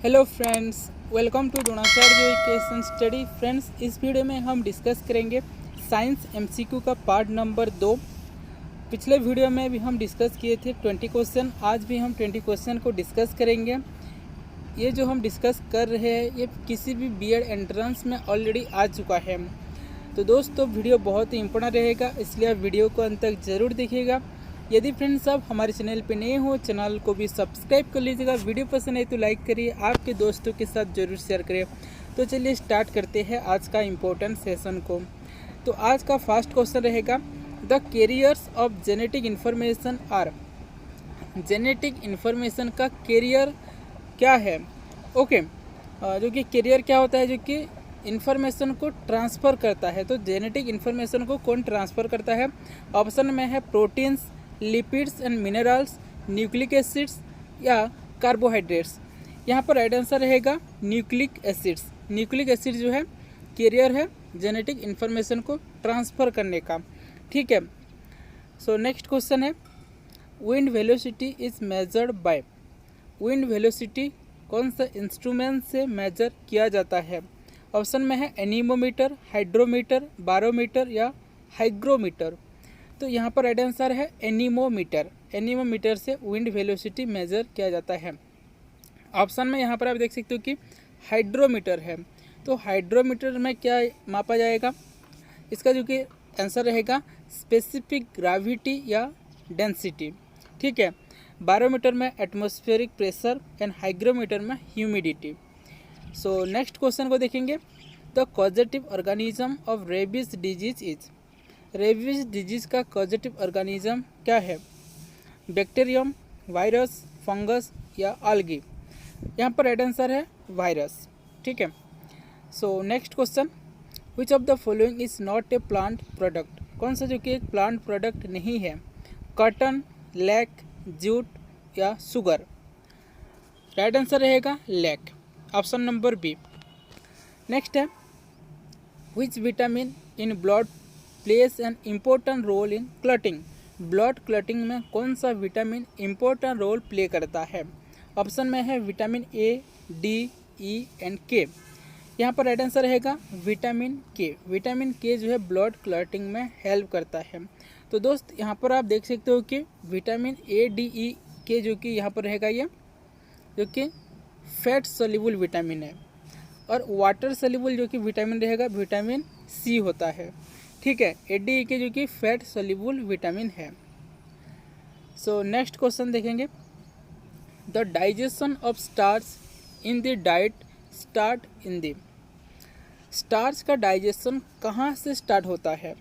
Hello friends, welcome to Dronacharya education study. Friends, इस video में हम डिस्कस करेंगे साइंस एमसीक्यू का पार्ट नंबर 2। पिछले वीडियो में भी हम डिस्कस किए थे 20 क्वेश्चन। आज भी हम 20 क्वेश्चन को डिस्कस करेंगे। ये जो हम डिस्कस कर रहे हैं ये किसी भी बीएड एंट्रेंस में ऑलरेडी आ चुका है। तो दोस्तों, वीडियो बहुत ही इंपॉर्टेंट रहेगा, इसलिए आप वीडियो को अंत तक ज़रूर देखिएगा। यदि फ्रेंड्स आप हमारे चैनल पे नए हो, चैनल को भी सब्सक्राइब कर लीजिएगा। वीडियो पसंद है तो लाइक करिए, आपके दोस्तों के साथ ज़रूर शेयर करिए। तो चलिए स्टार्ट करते हैं आज का इम्पोर्टेंट सेशन को। तो आज का फर्स्ट क्वेश्चन रहेगा, the carriers of genetic information are. Genetic information का कैरियर क्या है? ओके, जो कि कैरियर क्या होता है? जो कि इन्फॉर्मेशन को ट्रांसफ़र करता है। तो जेनेटिक इन्फॉर्मेशन को कौन ट्रांसफ़र करता है? ऑप्शन में है proteins, lipids and minerals, nucleic acids या कार्बोहाइड्रेट्स। यहाँ पर राइट आंसर रहेगा न्यूक्लिक एसिड्स। न्यूक्लिक एसिड जो है कैरियर है जेनेटिक इन्फॉर्मेशन को ट्रांसफ़र करने का। ठीक है। सो नेक्स्ट क्वेश्चन है, wind velocity is measured by. Wind velocity कौन सा इंस्ट्रूमेंट से मेजर किया जाता है? ऑप्शन में है एनीमोमीटर, हाइड्रोमीटर, बारोमीटर या हाइग्रोमीटर। तो यहाँ पर राइट आंसर है एनीमोमीटर। एनीमोमीटर से विंड वेलोसिटी मेजर किया जाता है। ऑप्शन में यहाँ पर आप देख सकते हो कि हाइड्रोमीटर है। तो हाइड्रोमीटर में क्या मापा जाएगा? इसका जो कि आंसर रहेगा स्पेसिफिक ग्रेविटी या डेंसिटी। ठीक है। बारोमीटर में एटमॉस्फेरिक प्रेशर एंड हाइग्रोमीटर में ह्यूमिडिटी। सो नेक्स्ट क्वेश्चन को देखेंगे, the causative organism of rabies disease is. Rabies disease का कॉजेटिव ऑर्गेनिज्म क्या है? बैक्टीरियम, वायरस, फंगस या आल्गी। यहाँ पर राइट आंसर है वायरस। ठीक है। So next question, which of the following is not a plant product. कौन सा जो कि एक प्लांट प्रोडक्ट नहीं है? कॉटन, लैक, जूट या शुगर। राइट आंसर रहेगा लैक, ऑप्शन नंबर बी। नेक्स्ट है, which vitamin in blood plays an important role in clotting. Blood clotting में कौन सा विटामिन इम्पोर्टेंट रोल प्ले करता है? ऑप्शन में है vitamin A, D, E and के। यहाँ पर राइट आंसर रहेगा विटामिन के। विटामिन के जो है ब्लड क्लॉटिंग में हेल्प करता है। तो दोस्त, यहाँ पर आप देख सकते हो कि विटामिन ए, डी, ई के जो कि यहाँ पर रहेगा ये जो कि फैट सोल्यूबल विटामिन है, और वाटर सोल्यूबल जो कि विटामिन रहेगा विटामिन सी होता है। ठीक है। ए, डी, ई के जो कि फैट सोल्यूबल विटामिन है। सो नेक्स्ट क्वेश्चन देखेंगे, the digestion of starch in the diet start in the. Starch का डाइजेशन कहाँ से स्टार्ट होता है?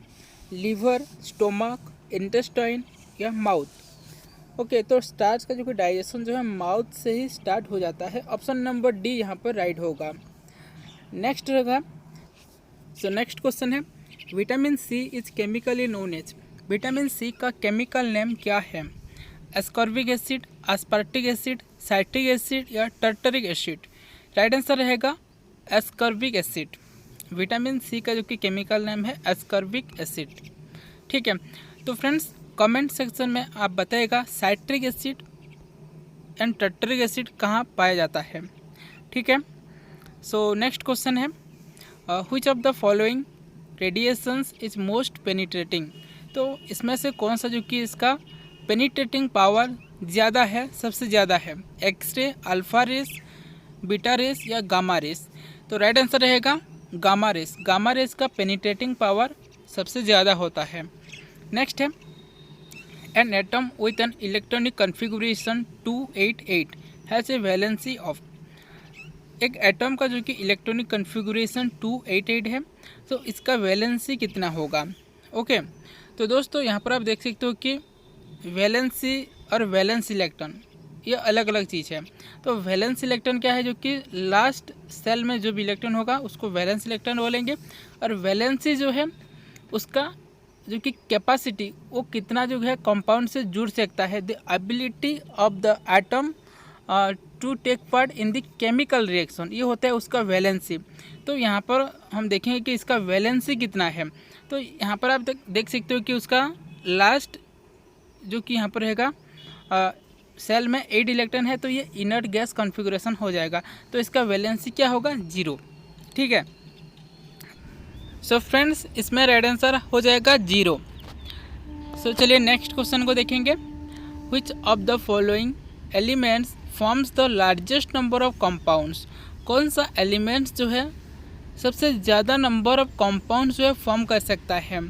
लीवर, स्टोमक, इंटेस्टाइन या माउथ। ओके, तो स्टार्च का जो कि डाइजेशन जो है माउथ से ही स्टार्ट हो जाता है। ऑप्शन नंबर डी यहाँ पर राइट होगा। नेक्स्ट रहेगा, सो नेक्स्ट क्वेश्चन है, vitamin C is chemically known as. Vitamin C का केमिकल नेम क्या है? Ascorbic acid, aspartic acid, citric acid या टर्टरिक एसिड। राइट आंसर रहेगा एस्कॉर्बिक एसिड। विटामिन सी का जो कि केमिकल नेम है एस्कॉर्बिक एसिड। ठीक है। तो फ्रेंड्स, कमेंट सेक्शन में आप बताइएगा citric acid and tartaric acid कहाँ पाया जाता है। ठीक है। सो नेक्स्ट क्वेश्चन है, which of the following radiations is most penetrating. तो इसमें से कौन सा जो कि इसका पेनिट्रेटिंग पावर ज़्यादा है, सबसे ज़्यादा है? X ray, alpha rays, beta rays या गामा रेस। तो राइट आंसर रहेगा गामा रेस। गामा रेस का पेनिट्रेटिंग पावर सबसे ज़्यादा होता है। नेक्स्ट है, an atom with an electronic configuration 288 has a valency of. एक एटम का जो कि इलेक्ट्रॉनिक कन्फिगुरेशन 288 है, तो इसका वैलेंसी कितना होगा? ओके, तो दोस्तों यहाँ पर आप देख सकते हो कि वैलेंसी और वैलेंस इलेक्ट्रॉन ये अलग अलग चीज़ है। तो वैलेंस इलेक्ट्रॉन क्या है? जो कि लास्ट सेल में जो भी इलेक्ट्रॉन होगा उसको वैलेंस इलेक्ट्रॉन बोलेंगे, और वैलेंसी जो है उसका जो कि कैपेसिटी, वो कितना जो है कंपाउंड से जुड़ सकता है, the ability of the atom to take part in the chemical reaction, ये होता है उसका वैलेंसी। तो यहाँ पर हम देखेंगे कि इसका वैलेंसी कितना है। तो यहाँ पर आप देख सकते हो कि उसका लास्ट जो कि यहाँ पर रहेगा सेल में 8 इलेक्ट्रॉन है तो ये इनर्ट गैस कॉन्फ़िगरेशन हो जाएगा, तो इसका वैलेंसी क्या होगा 0। ठीक है, सो फ्रेंड्स इसमें राइट आंसर हो जाएगा 0। सो चलिए नेक्स्ट क्वेश्चन को देखेंगे। Which of the following elements forms the largest number of compounds. कौन सा एलिमेंट्स जो है सबसे ज़्यादा नंबर ऑफ कंपाउंड्स जो है फॉर्म कर सकता है।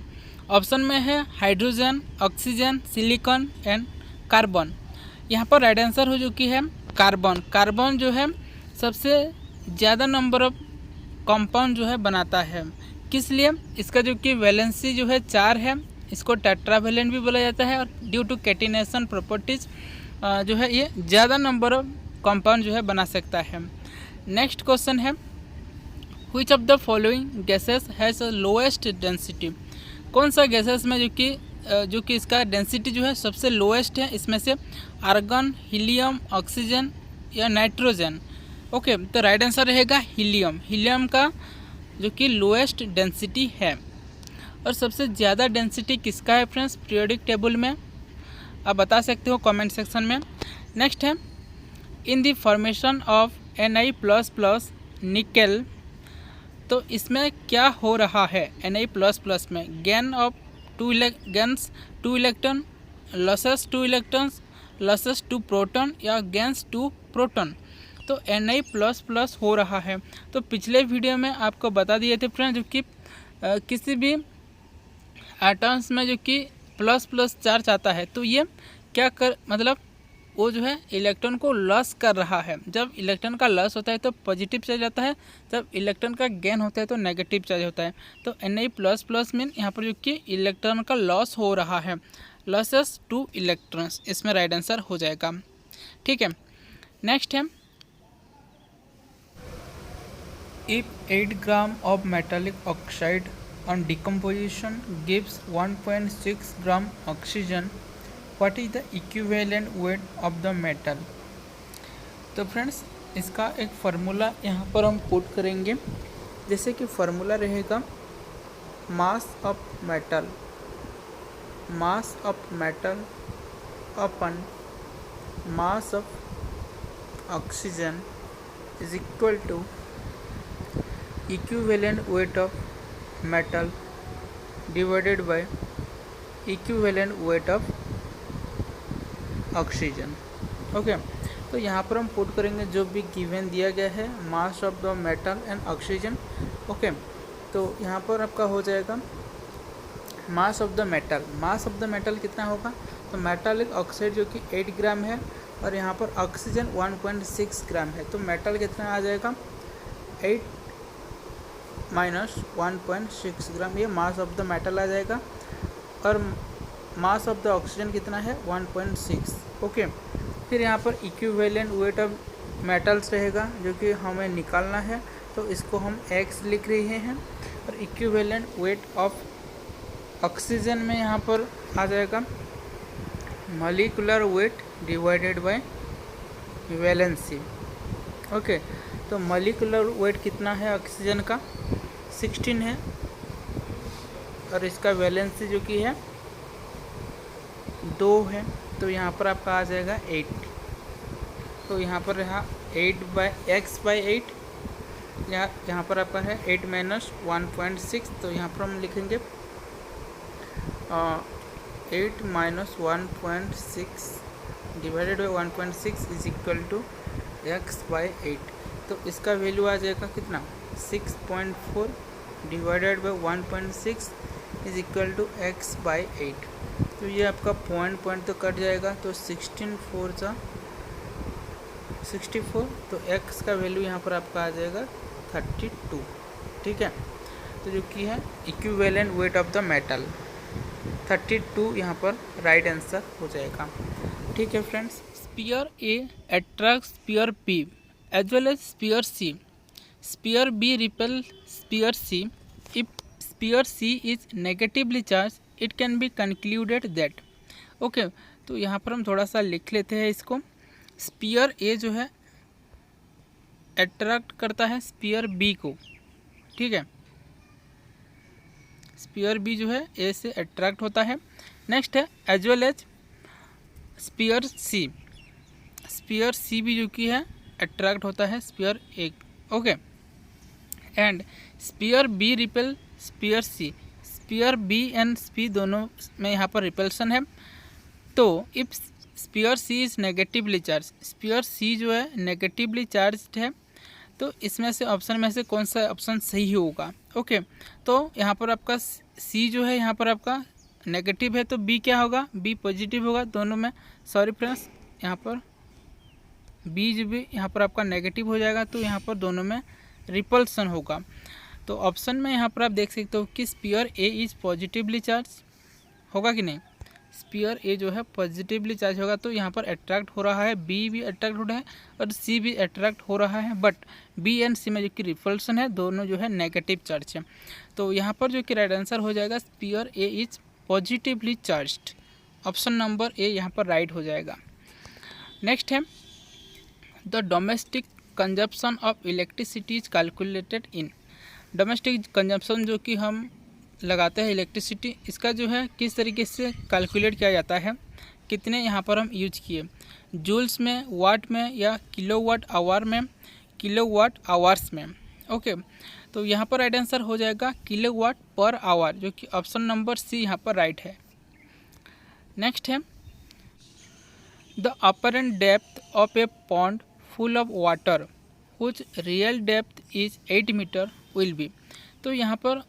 ऑप्शन में है hydrogen, oxygen, silicon and carbon. यहाँ पर राइट आंसर हो चुकी है कार्बन। कार्बन जो है सबसे ज़्यादा नंबर ऑफ कंपाउंड जो है बनाता है। किस लिए? इसका जो कि वैलेंसी जो है 4 है, इसको टेट्रावेलेंट भी बोला जाता है, और ड्यू टू कैटिनेशन प्रॉपर्टीज जो है ये ज़्यादा नंबर ऑफ कंपाउंड जो है बना सकता है। नेक्स्ट क्वेश्चन है which of the following gases has lowest density. कौन सा गैसेस में जो कि इसका डेंसिटी जो है सबसे लोएस्ट है, इसमें से आर्गन, हीलियम, ऑक्सीजन या नाइट्रोजन। ओके, तो राइट आंसर रहेगा हीलियम। हीलियम का जो कि लोएस्ट डेंसिटी है। और सबसे ज़्यादा डेंसिटी किसका है फ्रेंड्स पीरियोडिक टेबल में, आप बता सकते हो कमेंट सेक्शन में। नेक्स्ट है in the formation of Na++ nickel, तो इसमें क्या हो रहा है Na++ में? Gain of 2 electron, losses 2 electrons, losses 2 proton या गेंस 2 प्रोटॉन। तो Na++ हो रहा है। तो पिछले वीडियो में आपको बता दिए थे फ्रेंड जो कि किसी भी एटम्स में जो कि ++ चार्ज आता है तो ये क्या कर मतलब वो जो है इलेक्ट्रॉन को लॉस कर रहा है। जब इलेक्ट्रॉन का लॉस होता है तो पॉजिटिव चार्ज आता है, जब इलेक्ट्रॉन का गेन होता है तो नेगेटिव चार्ज होता है। तो Na++ मीन यहाँ पर जो कि इलेक्ट्रॉन का लॉस हो रहा है, लॉसेस 2 इलेक्ट्रॉन्स, इसमें राइट आंसर हो जाएगा। ठीक है, नेक्स्ट है if 8 gram of metallic oxide on decomposition gives 1.6 gram oxygen, what is the equivalent weight of the metal। तो फ्रेंड्स इसका एक फार्मूला यहाँ पर हम पुट करेंगे, जैसे कि फार्मूला रहेगा mass of metal upon mass of oxygen is equal to equivalent weight of metal divided by equivalent weight of oxygen. Okay, तो यहाँ पर हम पुट करेंगे जो भी गिवन दिया गया है mass of the metal and oxygen. Okay, तो यहाँ पर आपका हो जाएगा मास ऑफ द मेटल कितना होगा, तो मेटालिक ऑक्साइड जो कि 8 ग्राम है और यहाँ पर ऑक्सीजन 1.6 ग्राम है, तो मेटल कितना आ जाएगा 8 माइनस 1.6 ग्राम, ये मास ऑफ द मेटल आ जाएगा। और मास ऑफ द ऑक्सीजन कितना है 1.6। ओके, फिर यहाँ पर इक्विवेलेंट वेट ऑफ मेटल्स रहेगा जो कि हमें निकालना है, तो इसको हम x लिख रहे हैं। और इक्विवेलेंट वेट ऑफ ऑक्सीजन में यहाँ पर आ जाएगा molecular weight divided by valency. Okay, तो मॉलिक्यूलर वेट कितना है ऑक्सीजन का 16 है, और इसका वैलेंसी जो कि है 2 है, तो यहाँ पर आपका आ जाएगा 8। तो यहाँ पर रहा 8/x/8, यहाँ पर आपका है 8 माइनस 1.6, तो यहाँ पर हम लिखेंगे 8 minus 1.6 divided by 1.6 is equal to x/8। तो इसका वैल्यू आ जाएगा कितना 6.4 divided by 1.6 is equal to x/8। तो ये आपका पॉइंट तो कट जाएगा, तो 16×4 = 64, तो x का वैल्यू यहाँ पर आपका आ जाएगा 32। ठीक है, तो जो कि है equivalent weight of the metal 32 यहाँ पर राइट आंसर हो जाएगा। ठीक है friends, sphere A attract sphere B as well as sphere C. Sphere B repel sphere C. If sphere C is negatively charged, it can be concluded that. Okay, तो यहाँ पर हम थोड़ा सा लिख लेते हैं इसको। स्पीयर ए जो है अट्रैक्ट करता है स्पीयर बी को। ठीक है, स्पीयर बी जो है ए से अट्रैक्ट होता है। नेक्स्ट है as well as sphere C. Sphere C भी जो कि है अट्रैक्ट होता है sphere A, okay. And sphere B repel sphere C, sphere B and C दोनों में यहाँ पर रिपल्सन है। तो if sphere C is negatively charge, sphere C जो है नेगेटिवली चार्ज्ड है, तो इसमें से ऑप्शन में से कौन सा ऑप्शन सही होगा, ओके। तो यहाँ पर आपका सी जो है यहाँ पर आपका नेगेटिव है, तो बी क्या होगा, बी पॉजिटिव होगा दोनों में। सॉरी फ्रेंड्स, यहाँ पर बी जो भी यहाँ पर आपका नेगेटिव हो जाएगा, तो यहाँ पर दोनों में रिपल्सन होगा। तो ऑप्शन में यहाँ पर आप देख सकते हो कि sphere A is positively charge होगा कि नहीं, स्पीयर ए जो है पॉजिटिवली चार्ज होगा, तो यहाँ पर अट्रैक्ट हो रहा है, बी भी अट्रैक्ट हो रहा है और सी भी अट्रैक्ट हो रहा है, बट बी एंड सी में जो कि रिपल्सन है दोनों जो है नेगेटिव चार्ज है। तो यहाँ पर जो कि राइट आंसर हो जाएगा sphere A is positively charged, option number A यहाँ पर राइट हो जाएगा। नेक्स्ट है the domestic consumption of electricity is calculated in, domestic consumption जो कि हम लगाते हैं इलेक्ट्रिसिटी, इसका जो है किस तरीके से कैलकुलेट किया जाता है, कितने यहाँ पर हम यूज किए, जूल्स में, वाट में या किलोवाट आवर में, किलोवाट आवर्स में, ओके। तो यहाँ पर राइट आंसर हो जाएगा किलोवाट पर आवर, जो कि ऑप्शन नंबर सी यहाँ पर राइट है। नेक्स्ट है the apparent depth of a pond full of water which real depth is 8 metre will be, तो यहाँ पर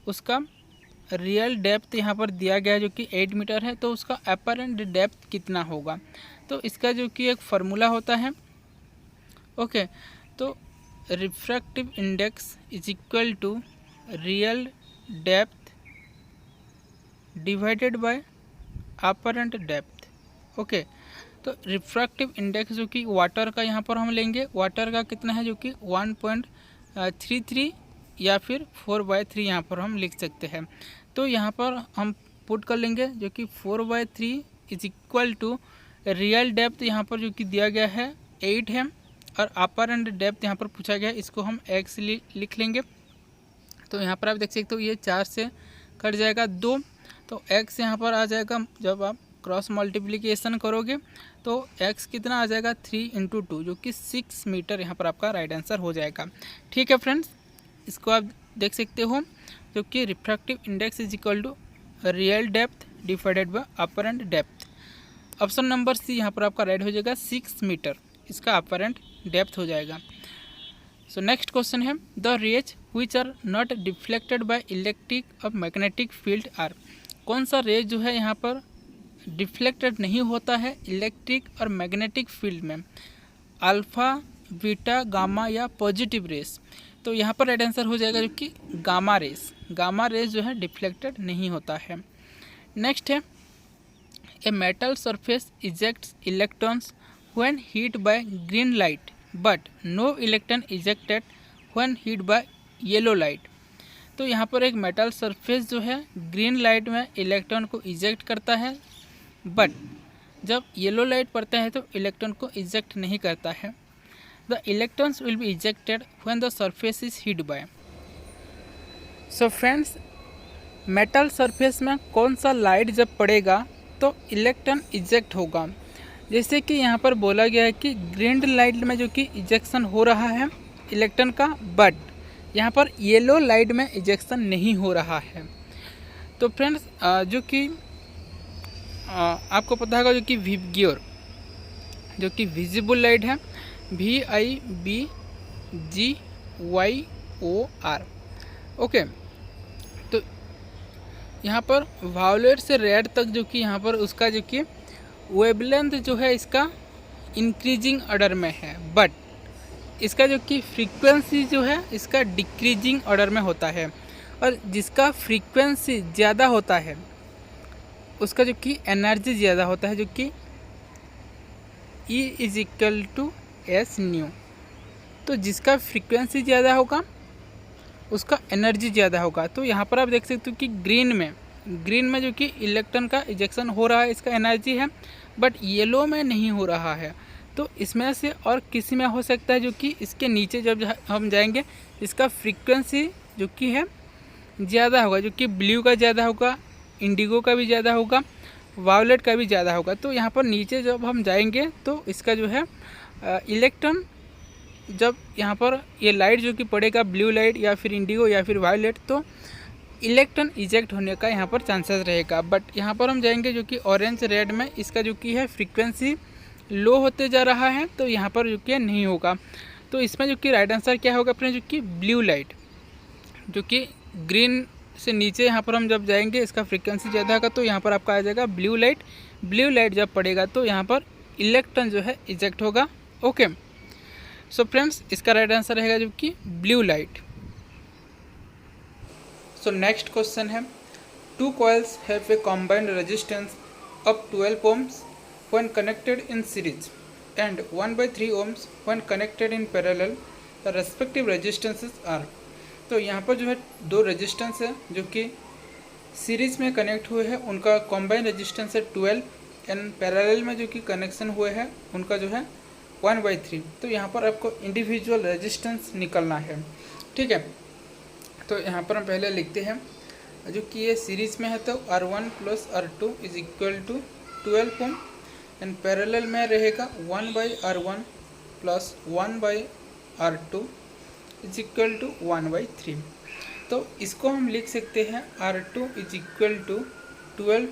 उसका रियल डेप्थ यहाँ पर दिया गया है जो कि 8 मीटर है, तो उसका अपरेंट डेप्थ कितना होगा। तो इसका जो कि एक फार्मूला होता है, ओके। तो refractive index is equal to real depth divided by apparent depth, okay. तो रिफ्रैक्टिव इंडेक्स जो कि वाटर का यहाँ पर हम लेंगे, वाटर का कितना है जो कि 1.33 या फिर 4/3 यहाँ पर हम लिख सकते हैं। तो यहाँ पर हम पुट कर लेंगे जो कि 4/3 is equal to real depth यहाँ पर जो कि दिया गया है 8 है, और अपरेंट डेप्थ यहाँ पर पूछा गया है, इसको हम x लिख लेंगे। तो यहाँ पर आप देख सकते हो ये 4 से कट जाएगा 2, तो x यहाँ पर आ जाएगा, जब आप क्रॉस मल्टीप्लिकेशन करोगे तो x कितना आ जाएगा 3 × 2 जो कि 6 मीटर यहाँ पर आपका राइट आंसर हो जाएगा। ठीक है फ्रेंड्स, इसको आप देख सकते हो जो कि refractive index is equal to real depth divided by apparent depth, option number C यहाँ पर आपका राइट हो जाएगा 6 मीटर, इसका अपरेंट डेप्थ हो जाएगा। सो नेक्स्ट क्वेश्चन है the rays which are not deflected by electric और मैग्नेटिक फील्ड आर, कौन सा रेज जो है यहाँ पर डिफ्लेक्टेड नहीं होता है इलेक्ट्रिक और मैग्नेटिक फील्ड में, अल्फा, बीटा, गामा या पॉजिटिव रेस। तो यहाँ पर राइट आंसर हो जाएगा जो कि गामा रेस, गामा रेस जो है डिफ्लेक्टेड नहीं होता है। नेक्स्ट है a metal surface ejects electrons when heat by green light but no electron ejected when heat by yellow light. तो यहाँ पर एक मेटल सरफेस जो है ग्रीन लाइट में इलेक्ट्रॉन को इजेक्ट करता है, बट जब येलो लाइट पड़ता है तो इलेक्ट्रॉन को इजेक्ट नहीं करता है। The electrons will be ejected when the surface is heat bye. So friends, metal surface में कौन सा लाइट जब पड़ेगा तो इलेक्ट्रॉन इजेक्ट होगा। जैसे कि यहाँ पर बोला गया है कि ग्रीन लाइट में जो कि इजेक्शन हो रहा है इलेक्ट्रॉन का, बट यहाँ पर येलो लाइट में इजेक्शन नहीं हो रहा है। तो फ्रेंड्स, जो कि आपको पता होगा जो कि विबग्योर जो कि विजिबल लाइट है, VIBGYOR, ओके। तो यहाँ पर वायोलेट से रेड तक जो कि यहाँ पर उसका जो कि वेवलेंथ जो है इसका इंक्रीजिंग ऑर्डर में है, बट इसका जो कि फ्रीक्वेंसी जो है इसका डिक्रीजिंग ऑर्डर में होता है, और जिसका फ्रीक्वेंसी ज़्यादा होता है उसका जो कि एनर्जी ज़्यादा होता है, जो कि E = S न्यू। तो जिसका फ्रीक्वेंसी ज़्यादा होगा उसका एनर्जी ज़्यादा होगा। तो यहाँ पर आप देख सकते हो कि ग्रीन में जो कि इलेक्ट्रॉन का इजेक्शन हो रहा है, इसका एनर्जी है, बट येलो में नहीं हो रहा है। तो इसमें से और किसी में हो सकता है जो कि इसके नीचे जब हम जाएंगे इसका फ्रीक्वेंसी जो कि है ज़्यादा होगा, जो कि ब्लू का ज़्यादा होगा, इंडिगो का भी ज़्यादा होगा, वायोलेट का भी ज़्यादा होगा। तो यहाँ पर नीचे जब हम जाएंगे तो इसका जो है इलेक्ट्रॉन, जब यहाँ पर ये लाइट जो कि पड़ेगा ब्लू लाइट या फिर इंडिगो या फिर वायोलेट, तो इलेक्ट्रॉन इजेक्ट होने का यहाँ पर चांसेस रहेगा। बट यहाँ पर हम जाएंगे जो कि ऑरेंज रेड में, इसका जो कि है फ्रीक्वेंसी लो होते जा रहा है, तो यहाँ पर जो कि नहीं होगा। तो इसमें जो कि राइट आंसर क्या होगा अपने, जो कि ब्लू लाइट, जो कि ग्रीन से नीचे यहाँ पर हम जब जाएंगे इसका फ्रीक्वेंसी ज़्यादा होगा, तो यहाँ पर आपका आ जाएगा ब्लू लाइट। ब्लू लाइट जब पड़ेगा तो यहाँ पर इलेक्ट्रॉन जो है इजेक्ट होगा। ओके, सो फ्रेंड्स इसका राइट आंसर रहेगा जो कि ब्लू लाइट। सो नेक्स्ट क्वेश्चन है, 2 coils have a combined resistance of 12 ohms when connected in series and 1/3 ohms when connected in parallel. The respective resistances are. तो यहाँ पर जो है 2 रेजिस्टेंस है जो कि सीरीज में कनेक्ट हुए हैं, उनका कॉम्बाइन रेजिस्टेंस है 12 एंड पैरेलल में जो कि कनेक्शन हुए हैं उनका जो है 1/3। तो यहाँ पर आपको इंडिविजुअल रेजिस्टेंस निकलना है। ठीक है, तो यहाँ पर हम पहले लिखते हैं जो कि ये सीरीज में है तो R1 + R2 is equal to 12 ohm and parallel में रहेगा 1/R1 + 1/R2 is equal to 1/3। तो इसको हम लिख सकते हैं R2 is equal to 12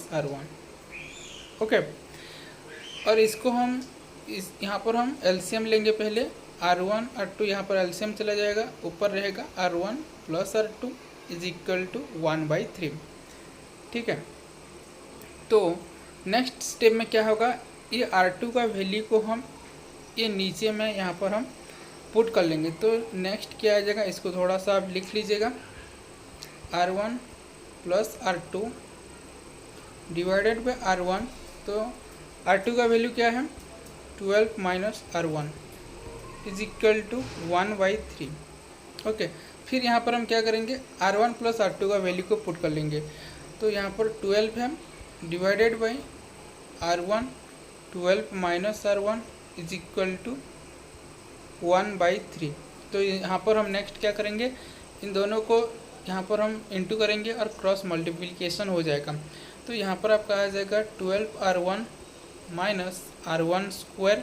- R1। Okay, और इसको हम यहाँ पर हम एलसीएम लेंगे पहले। R1 R2 यहाँ पर एलसीएम चला जाएगा, ऊपर रहेगा R1 + R2 is equal to 1/3। ठीक है, तो नेक्स्ट स्टेप में क्या होगा, ये R2 का वैल्यू को हम ये नीचे में यहाँ पर हम पुट कर लेंगे। तो नेक्स्ट क्या आ जाएगा, इसको थोड़ा सा आप लिख लीजिएगा, R1 + R2 divided by R1। तो R2 का वैल्यू क्या है 12 - R1 is equal to 1/3। Okay, फिर यहाँ पर हम क्या करेंगे, R1 + R2 का वैल्यू को पुट कर लेंगे। तो यहाँ पर 12 है divided by R1, 12 - R1 is equal to 1/3। तो यहाँ पर हम नेक्स्ट क्या करेंगे, इन दोनों को यहाँ पर हम इंटू करेंगे और क्रॉस मल्टीप्लिकेशन हो जाएगा। तो यहाँ पर आपका आ जाएगा 12R1 - R1²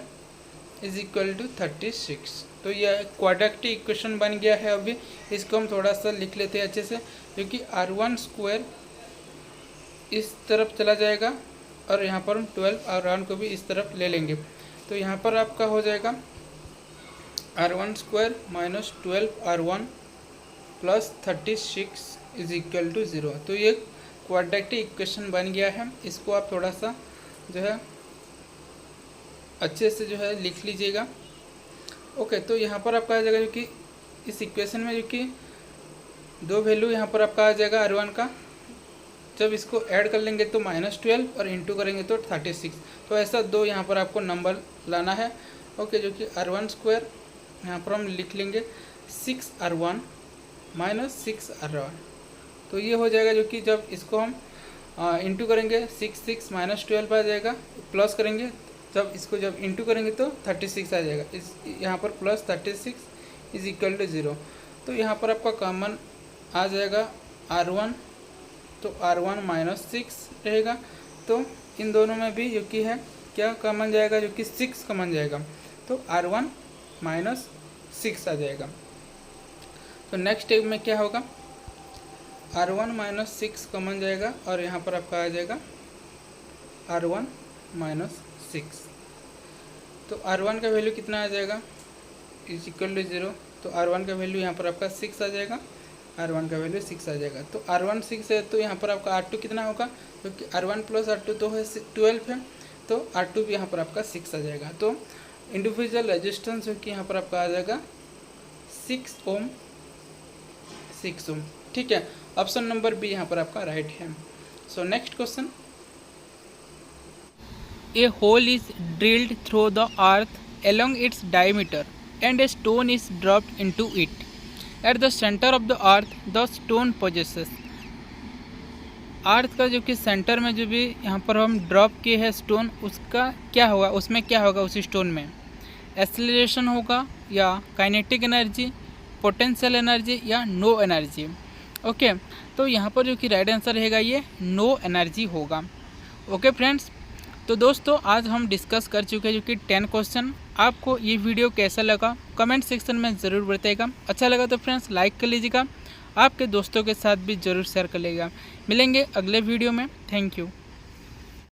is equal to 36। तो यह क्वाड्रेटिक इक्वेशन बन गया है। अभी इसको हम थोड़ा सा लिख लेते हैं अच्छे से, क्योंकि R1² इस तरफ चला जाएगा और यहाँ पर हम 12R1 को भी इस तरफ ले लेंगे। तो यहाँ पर आपका हो जाएगा R1² - 12R1 + 36 is equal to 0। तो ये क्वाड्रेटिक इक्वेशन बन गया है। इसको आप थोड़ा सा जो है अच्छे से जो है लिख लीजिएगा। ओके, तो यहाँ पर आपका आ जाएगा जो कि इस इक्वेशन में जो कि 2 वैल्यू यहाँ पर आपका आ जाएगा R1 का। जब इसको ऐड कर लेंगे तो -12 और इंटू करेंगे तो 36। तो ऐसा 2 यहाँ पर आपको नंबर लाना है। ओके, जो कि R1² यहाँ पर हम लिख लेंगे 6R1 - 6R1। तो ये हो जाएगा जो कि जब इसको हम इंटू करेंगे 6 -12 आ जाएगा, प्लस करेंगे जब इंटू करेंगे तो 36 आ जाएगा। इस यहाँ पर +36 इज इक्वल टू 0। तो यहाँ पर आपका कॉमन आ जाएगा R1, तो R1 - 6 रहेगा। तो इन दोनों में भी जो कि है क्या कॉमन जाएगा, जो कि 6 कॉमन जाएगा। तो R1 - 6 आ जाएगा। तो नेक्स्ट स्टेप में क्या होगा, R1 - 6 कॉमन जाएगा और यहाँ पर आपका आ जाएगा R1 - 6। तो R1 का वैल्यू कितना आ जाएगा, इज इक्वल टू 0। तो R1 का वैल्यू यहाँ पर आपका 6 आ जाएगा, R1 का वैल्यू 6 आ जाएगा। तो R1 6 है, तो यहाँ पर आपका R2 कितना होगा, क्योंकि R1 + R2 तो है 12 है, तो R2 भी यहाँ पर आपका 6 आ जाएगा। तो इंडिविजुअल रेजिस्टेंस जो कि यहाँ पर आपका आ जाएगा 6 ओम। ठीक है, ऑप्शन नंबर बी यहाँ पर आपका राइट है। So next question, a hole is drilled through the earth along its diameter and a stone is dropped into it. At the center of the earth the stone possesses. अर्थ का जो कि centre में जो भी यहाँ पर हम ड्रॉप किए हैं स्टोन, उसका क्या होगा, उसमें क्या होगा, उस स्टोन में एक्सेलरेशन होगा या काइनेटिक एनर्जी, पोटेंशियल एनर्जी या नो एनर्जी। ओके, तो यहाँ पर जो कि राइट आंसर रहेगा ये नो एनर्जी होगा। ओके फ्रेंड्स, तो दोस्तों आज हम डिस्कस कर चुके हैं जो कि 10 क्वेश्चन। आपको ये वीडियो कैसा लगा कमेंट सेक्शन में ज़रूर बताइएगा। अच्छा लगा तो फ्रेंड्स लाइक कर लीजिएगा, आपके दोस्तों के साथ भी ज़रूर शेयर कर लीजिएगा। मिलेंगे अगले वीडियो में। Thank you.